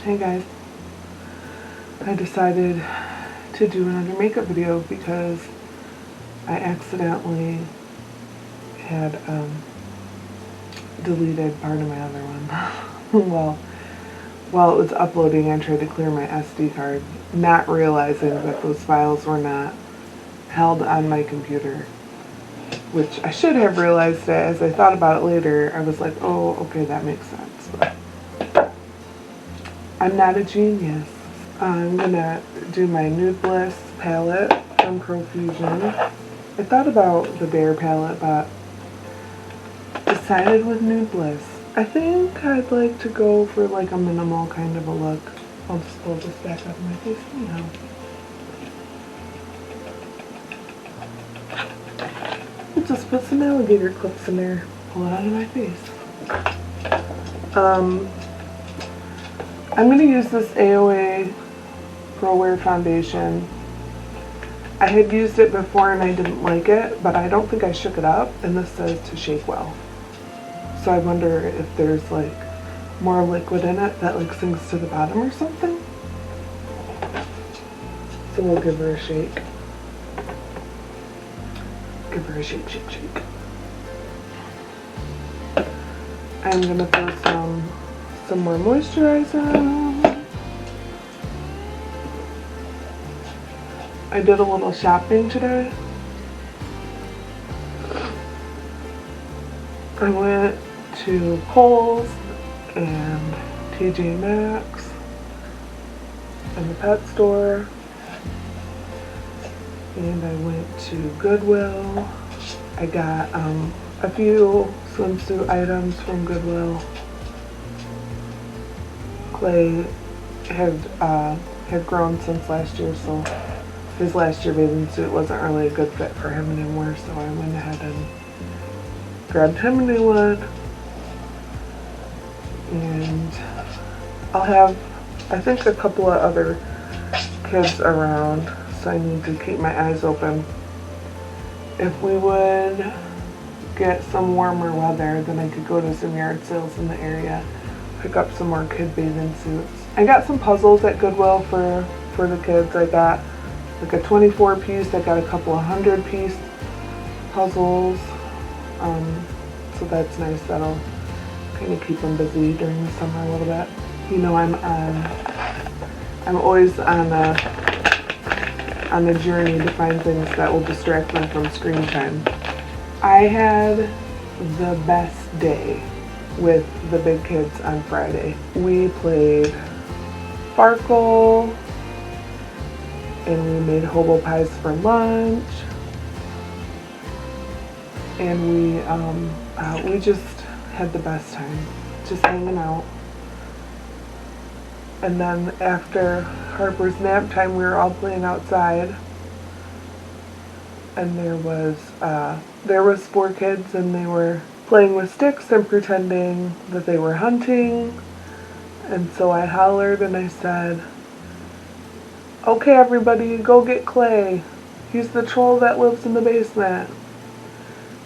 Hey guys, I decided to do another makeup video because I accidentally had deleted part of my other one. While it was uploading, I tried to clear my SD card, not realizing that those files were not held on my computer, which I should have realized that as I thought about it later. I was like, oh, okay, that makes sense. But I'm not a genius. I'm gonna do my Nude Bliss palette from Profusion. I thought about the Bare palette, but decided with Nude Bliss. I think I'd like to go for like a minimal kind of a look. I'll just pull this back up in my face anyhow. I'll just put some alligator clips in there, pull it out of my face. I'm going to use this AOA Pro Wear foundation. I had used it before and I didn't like it, but I don't think I shook it up, and this says to shake well. So I wonder if there's like more liquid in it that like sinks to the bottom or something. So we'll give her a shake. Give her a shake, shake, shake. I'm going to throw some more moisturizer. I did a little shopping today. I went to Kohl's and TJ Maxx and the pet store, and I went to Goodwill. I got a few swimsuit items from Goodwill. Clay had grown since last year, so his last year bathing suit wasn't really a good fit for him anymore, so I went ahead and grabbed him a new one. And I'll have, I think, a couple of other kids around, so I need to keep my eyes open. If we would get some warmer weather, then I could go to some yard sales in the area, pick up some more kid bathing suits. I got some puzzles at Goodwill for the kids. I got like a 24 piece, I got a couple of 100 piece puzzles. So that's nice. That'll kind of keep them busy during the summer a little bit. You know, I'm always on a journey to find things that will distract me from screen time. I had the best day with the big kids on Friday. We played Sparkle, and we made hobo pies for lunch, and we just had the best time, just hanging out. And then after Harper's nap time, we were all playing outside, and there was 4 kids, and they were playing with sticks and pretending that they were hunting. And so I hollered and I said, "Okay, everybody, go get Clay. He's the troll that lives in the basement."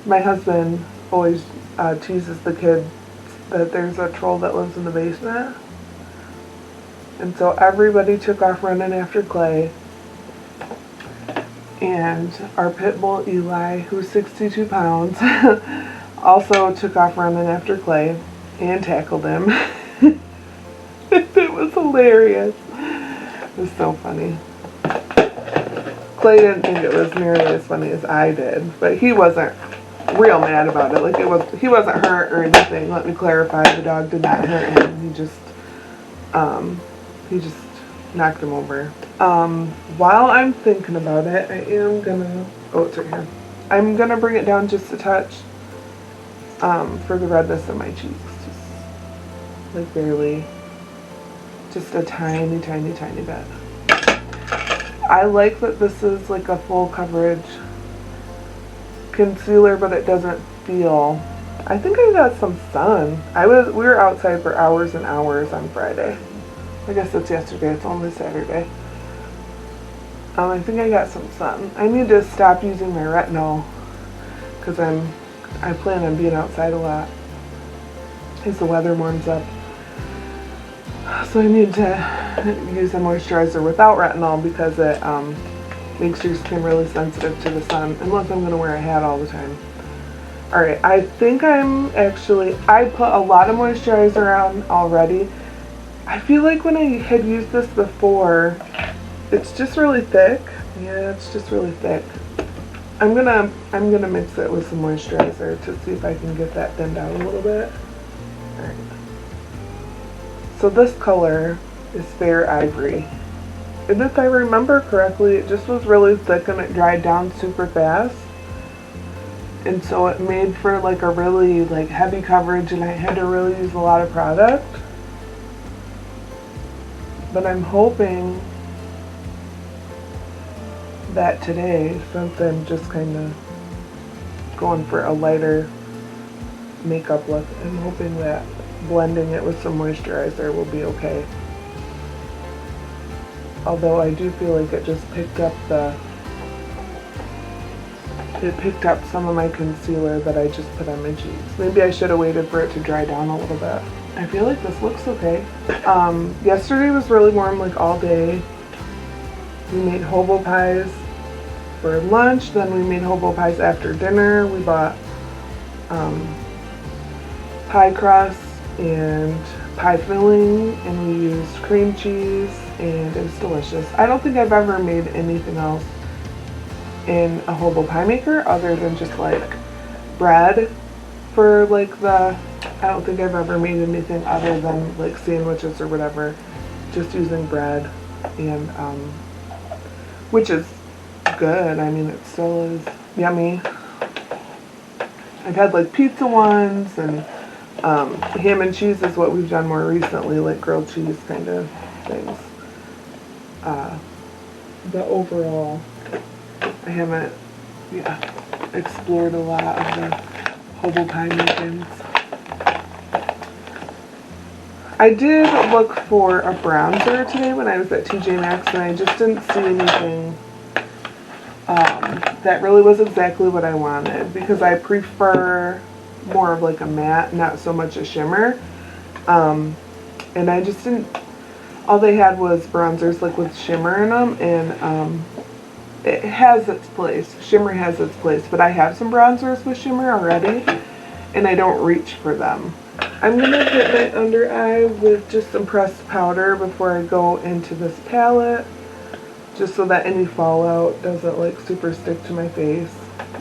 My husband always teases the kids that there's a troll that lives in the basement. And so everybody took off running after Clay. And our pit bull Eli, who's 62 pounds, also took off running after Clay and tackled him. It was hilarious. It was so funny. Clay didn't think it was nearly as funny as I did, but he wasn't real mad about it. Like, he wasn't hurt or anything. Let me clarify, the dog did not hurt him. He just knocked him over. While I'm thinking about it, I am gonna, oh, it's right here. I'm gonna bring it down just a touch, for the redness of my cheeks. Just, like, barely. Just a tiny, tiny, tiny bit. I like that this is like a full coverage concealer, but it doesn't feel, I think I got some sun. We were outside for hours and hours on Friday. I guess it's yesterday, it's only Saturday. I think I got some sun. I need to stop using my retinol because I plan on being outside a lot as the weather warms up. So I need to use a moisturizer without retinol because it makes your skin really sensitive to the sun, unless I'm going to wear a hat all the time. Alright, I think I put a lot of moisturizer on already. I feel like when I had used this before, it's just really thick. Yeah, it's just really thick. I'm gonna mix it with some moisturizer to see if I can get that thinned out a little bit. Alright. So this color is Fair Ivory. And if I remember correctly, it just was really thick and it dried down super fast. And so it made for like a really like heavy coverage, and I had to really use a lot of product. But I'm hoping that today, since I'm just kind of going for a lighter makeup look, I'm hoping that blending it with some moisturizer will be okay. Although I do feel like it just picked up some of my concealer that I just put on my cheeks. Maybe I should have waited for it to dry down a little bit. I feel like this looks okay. Yesterday was really warm, like all day. We made hobo pies for lunch, then we made hobo pies after dinner. We bought pie crust and pie filling, and we used cream cheese, and it was delicious. I don't think I've ever made anything else in a hobo pie maker other than just like bread for like I don't think I've ever made anything other than like sandwiches or whatever, just using bread, and which is good. I mean, it still is yummy. I've had like pizza ones, and ham and cheese is what we've done more recently, like grilled cheese kind of things. But overall, I haven't explored a lot of the hobo pie makings. I did look for a bronzer today when I was at TJ Maxx, and I just didn't see anything that really was exactly what I wanted, because I prefer more of like a matte, not so much a shimmer. And I just didn't, all they had was bronzers like with shimmer in them, and it has its place. Shimmer has its place, but I have some bronzers with shimmer already, and I don't reach for them. I'm going to hit my under eye with just some pressed powder before I go into this palette, just so that any fallout doesn't like super stick to my face.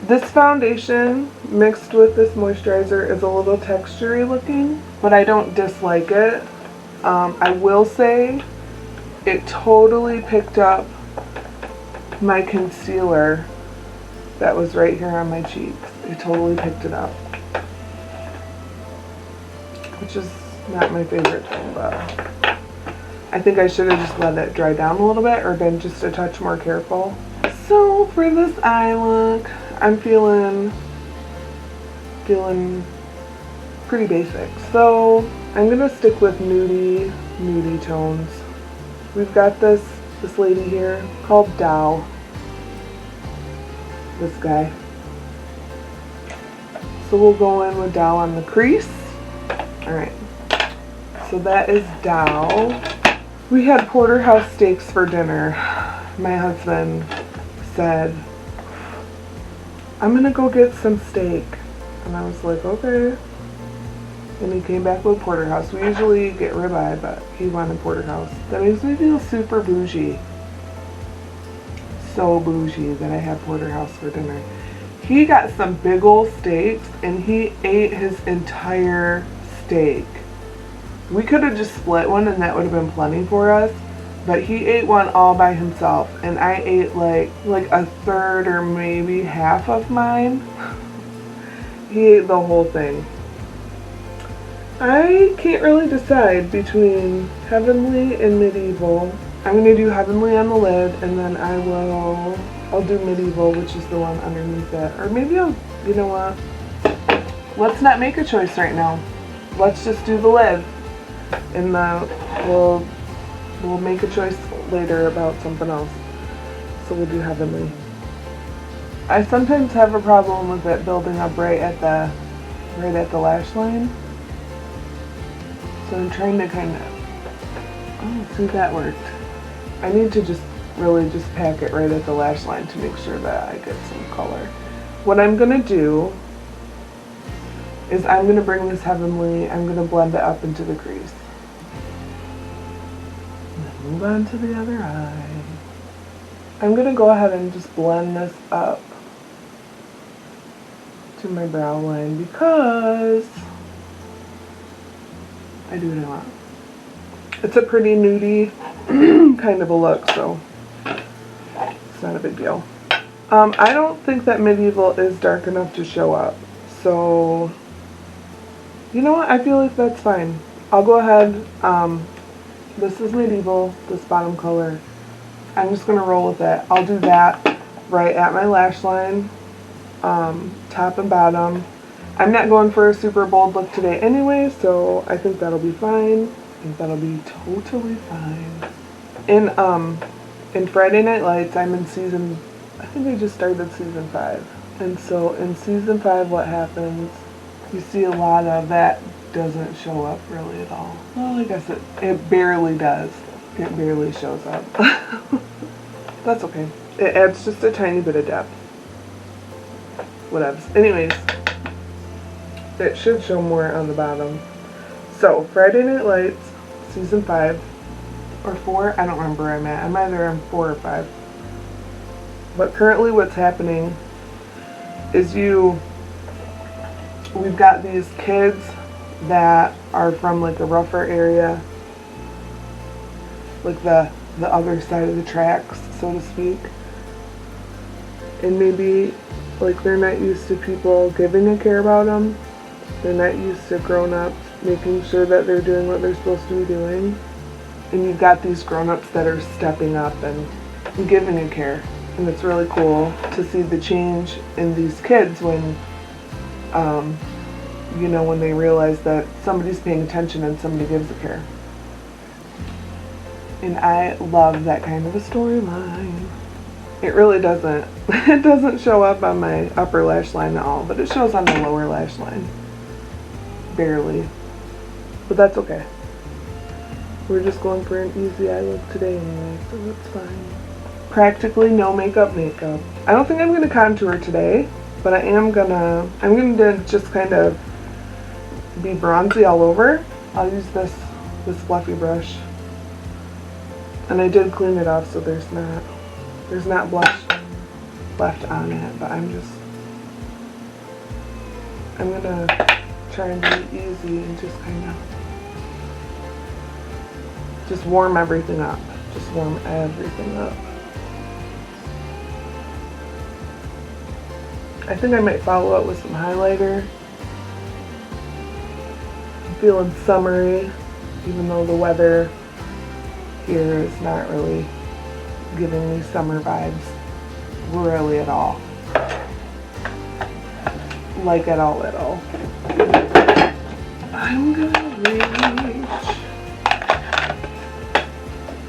This foundation mixed with this moisturizer is a little textury looking, but I don't dislike it. I will say it totally picked up my concealer that was right here on my cheeks. It totally picked it up, which is not my favorite thing, but I think I should have just let it dry down a little bit or been just a touch more careful. So for this eye look, I'm feeling pretty basic. So I'm gonna stick with nudie tones. We've got this lady here called Dow. This guy. So we'll go in with Dow on the crease. Alright. So that is Dow. We had porterhouse steaks for dinner. My husband said, I'm gonna go get some steak. And I was like, okay. And he came back with porterhouse. We usually get ribeye, but he wanted porterhouse. That makes me feel super bougie. So bougie that I had porterhouse for dinner. He got some big old steaks, and he ate his entire steak. We could have just split one and that would have been plenty for us, but he ate one all by himself, and I ate like a third or maybe half of mine. He ate the whole thing. I can't really decide between Heavenly and Medieval. I'm going to do Heavenly on the lid, and then I'll do Medieval, which is the one underneath it. Or maybe you know what? Let's not make a choice right now. Let's just do the lid. And we'll make a choice later about something else. So we'll do Heavenly. I sometimes have a problem with it building up right at the lash line. So I'm trying to kind of Oh, see, that worked. I need to just really just pack it right at the lash line to make sure that I get some color. What I'm gonna do is I'm gonna bring this Heavenly, I'm gonna blend it up into the crease. And then move on to the other eye. I'm gonna go ahead and just blend this up to my brow line because I do what I want. It's a pretty nudie kind of a look, so it's not a big deal. I don't think that Medieval is dark enough to show up, so you know what? I feel like that's fine. I'll go ahead. This is Medieval, this bottom color. I'm just gonna roll with it. I'll do that right at my lash line, top and bottom. I'm not going for a super bold look today anyway, so I think that'll be fine. I think that'll be totally fine. In Friday Night Lights, I'm in season, I think I just started season 5. And so in season 5, what happens, you see a lot of that doesn't show up really at all. Well, I guess it barely does. It barely shows up. That's okay. It adds just a tiny bit of depth. Whatevs. Anyways, it should show more on the bottom. So, Friday Night Lights, season 5, or 4, I don't remember where I'm at. I'm either on 4 or 5. But currently what's happening is we've got these kids that are from like a rougher area, like the other side of the tracks, so to speak. And maybe like they're not used to people giving a care about them. They're not used to grown-ups making sure that they're doing what they're supposed to be doing. And you've got these grown-ups that are stepping up and giving a care. And it's really cool to see the change in these kids when, you know, when they realize that somebody's paying attention and somebody gives a care. And I love that kind of a storyline. It really doesn't. It doesn't show up on my upper lash line at all, but it shows on the lower lash line. Barely. But that's okay. We're just going for an easy eye look today anyway, so that's fine. Practically no makeup. I don't think I'm going to contour today, but I'm going to just kind of be bronzy all over. I'll use this fluffy brush. And I did clean it off, so there's not blush left on it, but I'm gonna try and be easy and just kind of just warm everything up. Just warm everything up. I think I might follow up with some highlighter. I'm feeling summery, even though the weather here is not really giving me summer vibes really at all. Like at all. I'm gonna reach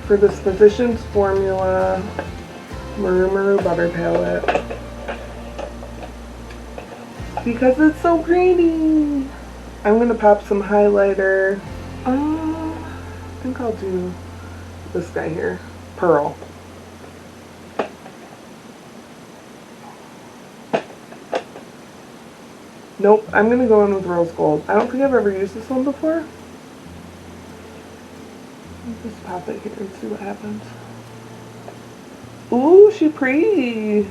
for this Physicians Formula Maru Butter Palette because it's so pretty. I'm gonna pop some highlighter. I think I'll do this guy here, Pearl. Nope, I'm gonna go in with Rose Gold. I don't think I've ever used this one before. Let's just pop it here and see what happens. Ooh, she's pretty.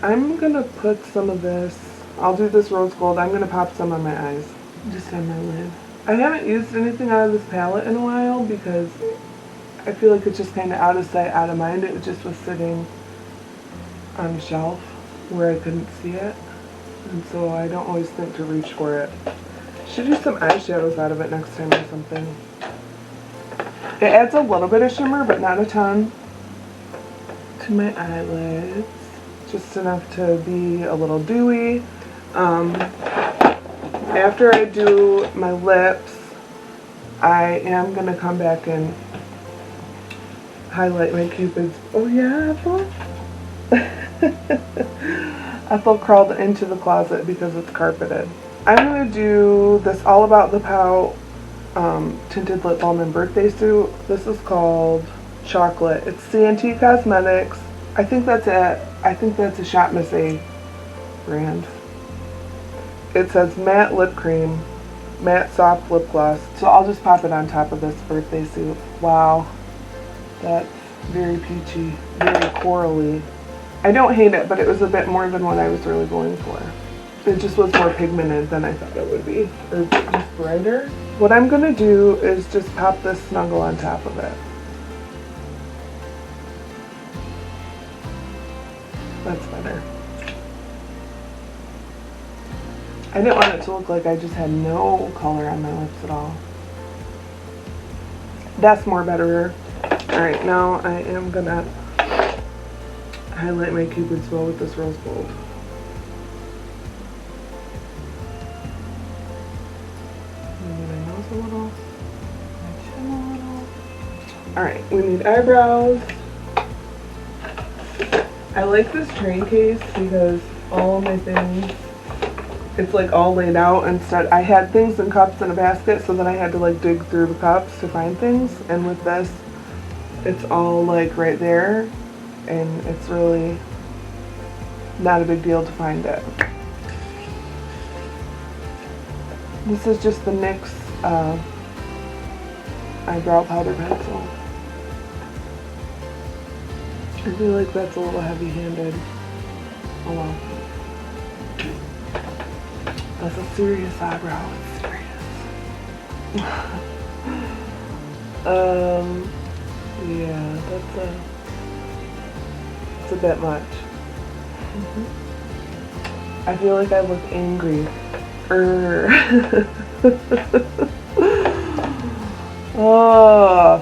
I'm gonna put some of this. I'll do this Rose Gold. I'm gonna pop some on my eyes, just on my lid. I haven't used anything out of this palette in a while because I feel like it's just kind of out of sight, out of mind. It just was sitting on a shelf where I couldn't see it, and so I don't always think to reach for it. Should do some eyeshadows out of it next time or something. It adds a little bit of shimmer, but not a ton, to my eyelids. Just enough to be a little dewy. After I do my lips, I am going to come back and highlight my cupids. Oh yeah, Ethel? Ethel crawled into the closet because it's carpeted. I'm going to do this All About the Pout tinted lip balm and birthday suit. This is called Chocolate. It's CNT Cosmetics. I think that's a Shop Miss A brand. It says matte lip cream, matte soft lip gloss. So I'll just pop it on top of this birthday suit. Wow, that's very peachy, very corally. I don't hate it, but it was a bit more than what I was really going for. It just was more pigmented than I thought it would be, or just brighter. What I'm gonna do is just pop this snuggle on top of it. That's better. I didn't want it to look like I just had no color on my lips at all. That's more better. Alright, now I am gonna highlight my Cupid's bow with this rose gold. Maybe my nose a little, my chin a little. Alright, we need eyebrows. I like this train case because all of my things, it's like all laid out. Instead, I had things in cups in a basket, so then I had to like dig through the cups to find things. And with this, it's all like right there, and it's really not a big deal to find it. This is just the NYX eyebrow powder pencil. I feel like that's a little heavy-handed. Oh well. That's a serious eyebrow. It's serious. Yeah, it's a bit much. I feel like I look angry. Oh.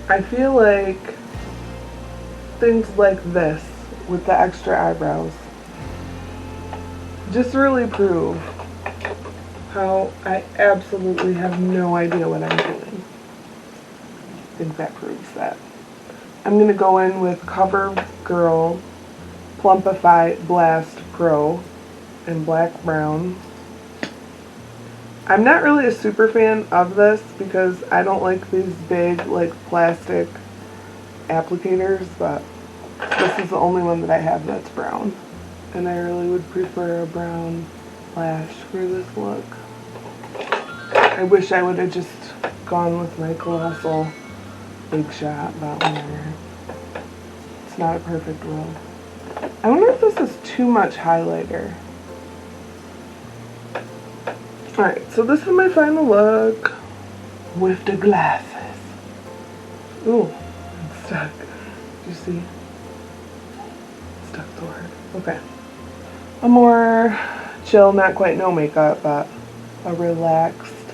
I feel like things like this with the extra eyebrows just really prove how I absolutely have no idea what I'm doing. I think that proves that. I'm going to go in with CoverGirl Plumpify Blast Pro in black brown. I'm not really a super fan of this because I don't like these big like plastic applicators, but this is the only one that I have that's brown. And I really would prefer a brown lash for this look. I wish I would have just gone with my Colossal Big Shot, but whatever. It's not a perfect world. I wonder if this is too much highlighter. Alright, so this is my final look with the glasses. Ooh, it's stuck. Did you see? It's stuck so hard. Okay. A more chill, not quite no makeup, but a relaxed,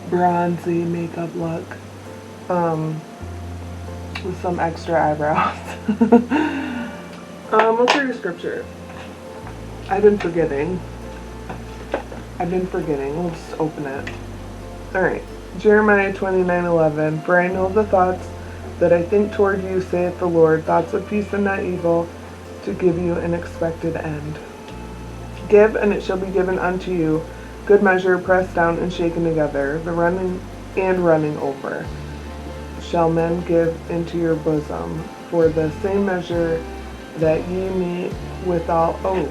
bronzy makeup look. With some extra eyebrows. Let's read a scripture. I've been forgetting. We'll just open it. Alright. Jeremiah 29:11. For I know the thoughts that I think toward you, saith the Lord, thoughts of peace and not evil, to give you an expected end. Give, and it shall be given unto you, good measure, pressed down and shaken together, the running over, shall men give into your bosom, for the same measure that ye meet withal. Oh.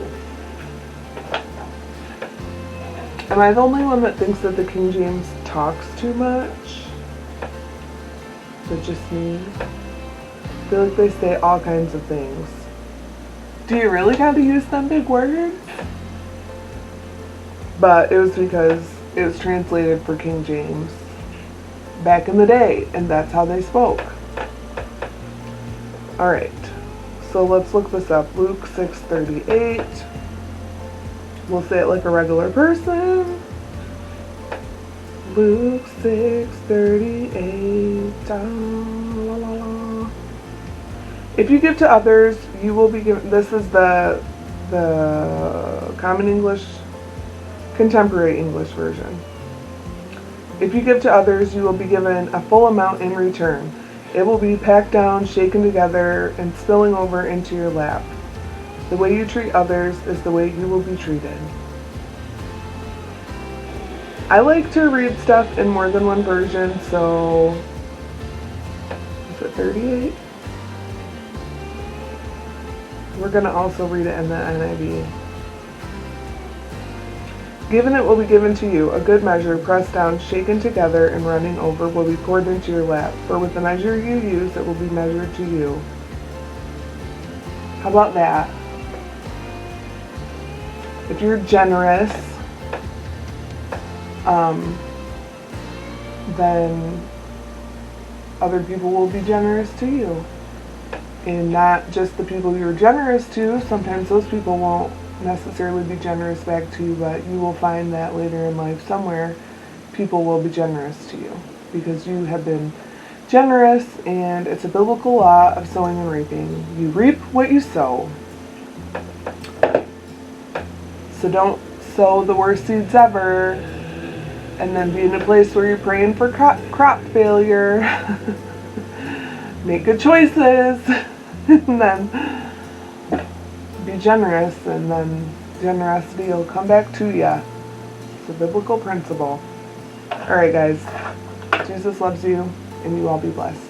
Am I the only one that thinks that the King James talks too much? Is it just me? I feel like they say all kinds of things. Do you really gotta use them big words? But it was because it was translated for King James back in the day, and that's how they spoke. Alright, so let's look this up. Luke 6:38. We'll say it like a regular person. Luke 6:38. If you give to others, you will be given. This is the Common English, Contemporary English version. If you give to others, you will be given a full amount in return. It will be packed down, shaken together, and spilling over into your lap. The way you treat others is the way you will be treated. I like to read stuff in more than one version, so is it 38? We're going to also read it in the NIV. Given it will be given to you, a good measure, pressed down, shaken together, and running over, will be poured into your lap. For with the measure you use, it will be measured to you. How about that? If you're generous, then other people will be generous to you. And not just the people you're generous to. Sometimes those people won't necessarily be generous back to you, but you will find that later in life somewhere people will be generous to you because you have been generous, and it's a biblical law of sowing and reaping. You reap what you sow. So don't sow the worst seeds ever and then be in a place where you're praying for crop failure. Make good choices and then be generous, and then generosity will come back to you. It's a biblical principle. Alright guys, Jesus loves you, and you all be blessed.